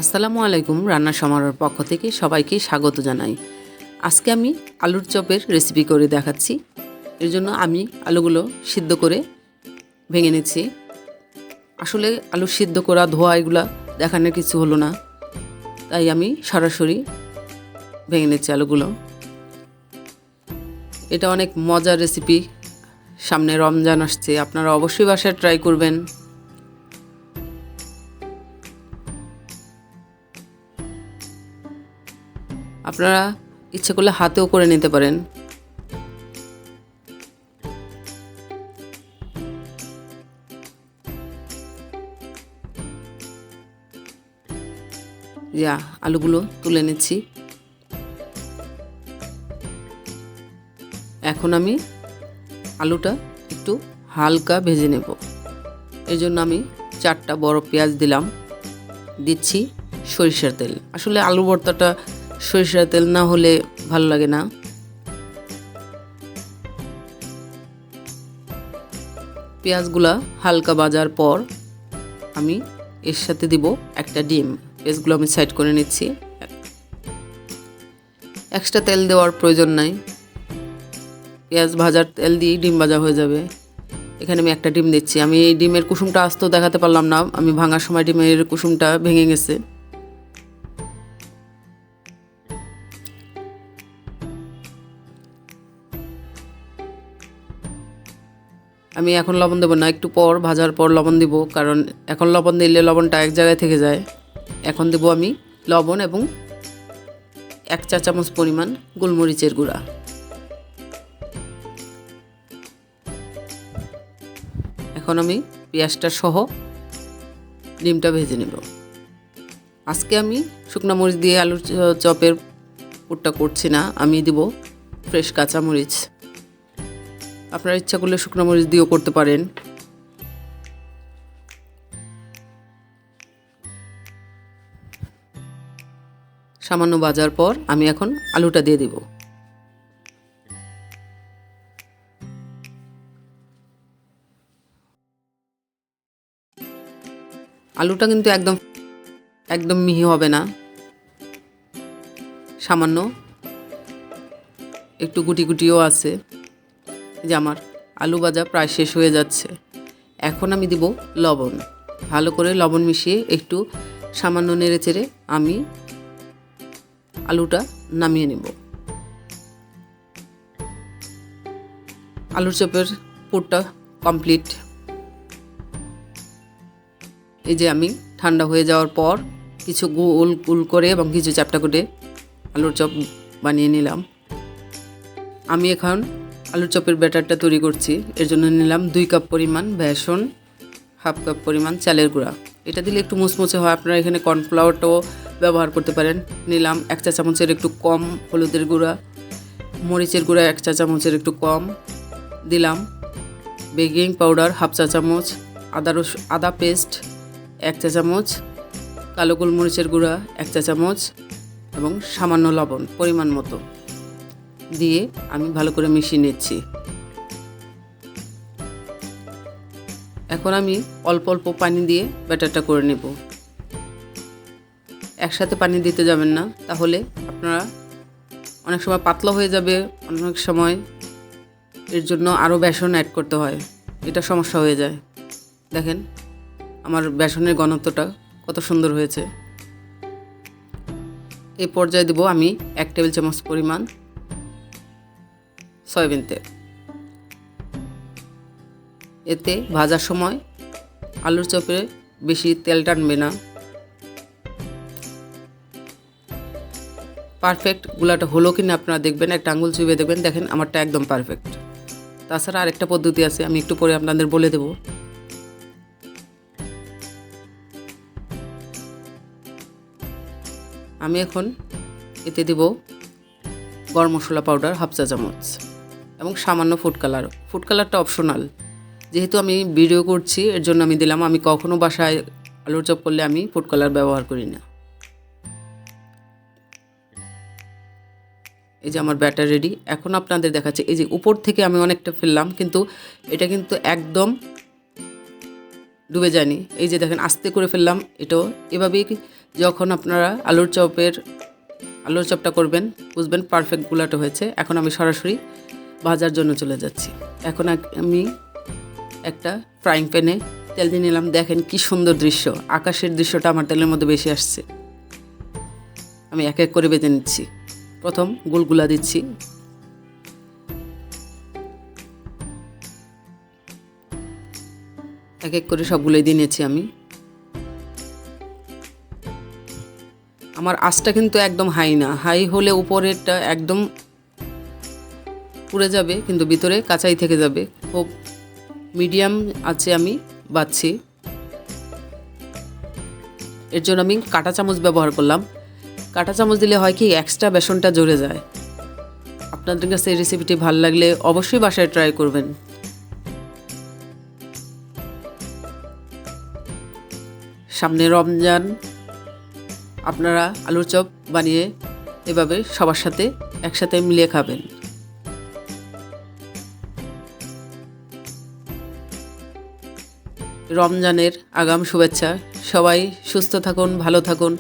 আসসালামু আলাইকুম। রান্না সমারোহের পক্ষ থেকে সবাইকে স্বাগত জানাই। আজকে আমি আলুর চপের রেসিপি করে দেখাচ্ছি। এর জন্য আমি আলুগুলো সিদ্ধ করে ভেঙে নিচ্ছি। আসলে আলু সিদ্ধ করা ধোয়া এগুলা দেখানোর কিছু হলো না, তাই আমি সরাসরি ভেঙে নিচ্ছি আলুগুলো। এটা অনেক মজার রেসিপি। সামনে রমজান আসছে, আপনারা অবশ্যই বাসায় ট্রাই করবেন। আপনারা ইচ্ছে করলে হাতেও করে নিতে পারেন। যা আলুগুলো তুলে নিচ্ছি। এখন আমি আলুটা একটু হালকা ভেজে নেব। এই জন্য আমি 4টা বড় পেঁয়াজ দিচ্ছি সরিষার তেল। আসলে আলু ভর্তাটা সরিষার তেল না হলে ভালো লাগে না। পেঁয়াজগুলা হালকা ভাজার পর আমি এর সাথে দিব একটা ডিম। পেঁয়াজগুলো আমি সাইড করে নিচ্ছি। এক্সট্রা তেল দেওয়ার প্রয়োজন নাই, পেঁয়াজ ভাজার তেল দিয়েই ডিম ভাজা হয়ে যাবে। এখানে আমি একটা ডিম দিচ্ছি। আমি এই ডিমের কুসুমটা আস্ত দেখাতে পারলাম না, আমি ভাঙার সময় ডিমের কুসুমটা ভেঙে গেছে। আমি এখন লবণ দেবো না, একটু পর ভাজার পর লবণ দিব, কারণ এখন লবণ দিলে লবণটা এক জায়গায় থেকে যায়। এখন দেবো আমি লবণ এবং 1 চা চামচ পরিমাণ গোলমরিচের গুঁড়া। এখন আমি পেঁয়াজটা সহ ডিমটা ভেজে নেব। আজকে আমি শুকনো মরিচ দিয়ে আলুর চপের পুরটা করছি না, আমি দিব ফ্রেশ কাঁচা মরিচ। আপনারা ইচ্ছা করলে শুকনো মরিচ দিয়েও করতে পারেন। সামান্য ভাজার পর আমি এখন আলুটা দিয়ে দিব। আলুটা কিন্তু একদম মিহি হবে না, সামান্য একটু গুটি গুটিও আছে। যে আমার আলু ভাজা প্রায় শেষ হয়ে যাচ্ছে। এখন আমি দিব লবণ। ভালো করে লবণ মিশিয়ে একটু সামান্য নেড়ে চেড়ে আমি আলুটা নামিয়ে নেব। আলুর চপের পুরটা কমপ্লিট। এই যে আমি ঠান্ডা হয়ে যাওয়ার পর কিছু গোল গোল করে এবং কিছু চ্যাপ্টা করে আলুর চপ বানিয়ে নিলাম। আমি এখন আলুর চপের ব্যাটারটা তৈরি করছি। এর জন্য নিলাম 2 কাপ পরিমাণ বেসন, 1/2 কাপ পরিমাণ চালের গুঁড়া। এটা দিলে একটু মুচমুচে হয়, আপনারা এখানে কর্নফ্লাওয়ারটাও ব্যবহার করতে পারেন। নিলাম 1 চা চামচের একটু কম হলুদের গুঁড়া, মরিচের গুঁড়া 1 চা চামচের একটু কম দিলাম, বেকিং পাউডার 1/2 চা চামচ, আদা পেস্ট 1 চা চামচ, কালো গোলমরিচের গুঁড়া 1 চা চামচ এবং সামান্য লবণ পরিমাণ মতো দিয়ে আমি ভালো করে মিশিয়ে নিচ্ছি। এখন আমি অল্প অল্প পানি দিয়ে ব্যাটারটা করে নেব। একসাথে পানি দিতে যাবেন না, তাহলে আপনারা অনেক সময় পাতলা হয়ে যাবে, অনেক সময় এর জন্য আরও বেসন অ্যাড করতে হয়, এটা সমস্যা হয়ে যায়। দেখেন আমার বেসনের ঘনত্বটা কত সুন্দর হয়েছে। এই পর্যায়ে দেব আমি 1 টেবিল চামচ পরিমাণ সয়াবিন তেল। এতে ভাজার সময় আলুর চপে বেশি তেল টানবে না। পারফেক্ট গুলাটা হলো কিনা আপনারা দেখবেন, একটা আঙুল চুবে দেখবেন। দেখেন আমারটা একদম পারফেক্ট। তাছাড়া আরেকটা পদ্ধতি আছে, আমি একটু পরে আপনাদের বলে দেব। আমি এখন এতে দেব গরম মশলা পাউডার 1/2 চা চামচ এবং সামান্য ফুড কালারটা অপশনাল। যেহেতু আমি ভিডিও করছি এর জন্য আমি দিলাম। আমি কখনো বাসায় আলুর চপ করলে আমি ফুড কালার ব্যবহার করি না। এই যে আমার ব্যাটার রেডি। এখন আপনাদের দেখাচ্ছে, এই যে উপর থেকে আমি অনেকটা ফেললাম, কিন্তু এটা কিন্তু একদম ডুবে যায়নি। এই যে দেখেন আস্তে করে ফেললাম, এটাও এভাবেই যখন আপনারা আলুর চপটা করবেন বুঝবেন পারফেক্ট গুলাটো হয়েছে। এখন আমি সরাসরি ভাজার জন্য চলে যাচ্ছি। এখন আমি একটা ফ্রাইং প্যানে তেল দিয়ে নিলাম। দেখেন কি সুন্দর দৃশ্য, আকাশের দৃশ্যটা আমার তেলের মধ্যে বেশি আসছে। আমি এক এক করে বেজে নিচ্ছি। প্রথম গুলগুলা দিচ্ছি, এক এক করে সবগুলোই দিয়ে নিয়েছি আমি। আমার আঁচটা কিন্তু একদম হাই না, হাই হলে উপরেরটা একদম পুড়ে যাবে কিন্তু ভিতরে কাঁচাই থেকে যাবে। খুব মিডিয়াম আছে আমি বাচ্ছি। এর জন্য আমি কাঁটা চামচ ব্যবহার করলাম। কাঁটা চামচ দিলে হয় কি এক্সট্রা বেসনটা জড়ে যায়। আপনাদের কাছে এই রেসিপিটি ভালো লাগলে অবশ্যই বাসায় ট্রাই করবেন। সামনে রমজান, আপনারা আলুর চপ বানিয়ে এভাবে সবার সাথে একসাথে মিলিয়ে খাবেন। রমজানের আগাম শুভেচ্ছা। সবাই সুস্থ থাকুন, ভালো থাকুন।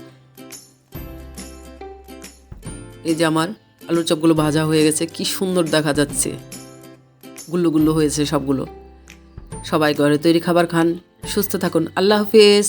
এই যে আমার আলুর চপগুলো ভাজা হয়ে গেছে, কি সুন্দর দেখা যাচ্ছে, গুল্লু গুল্লু হয়েছে সবগুলো। সবাই ঘরে তৈরি খাবার খান, সুস্থ থাকুন। আল্লাহ হাফেজ।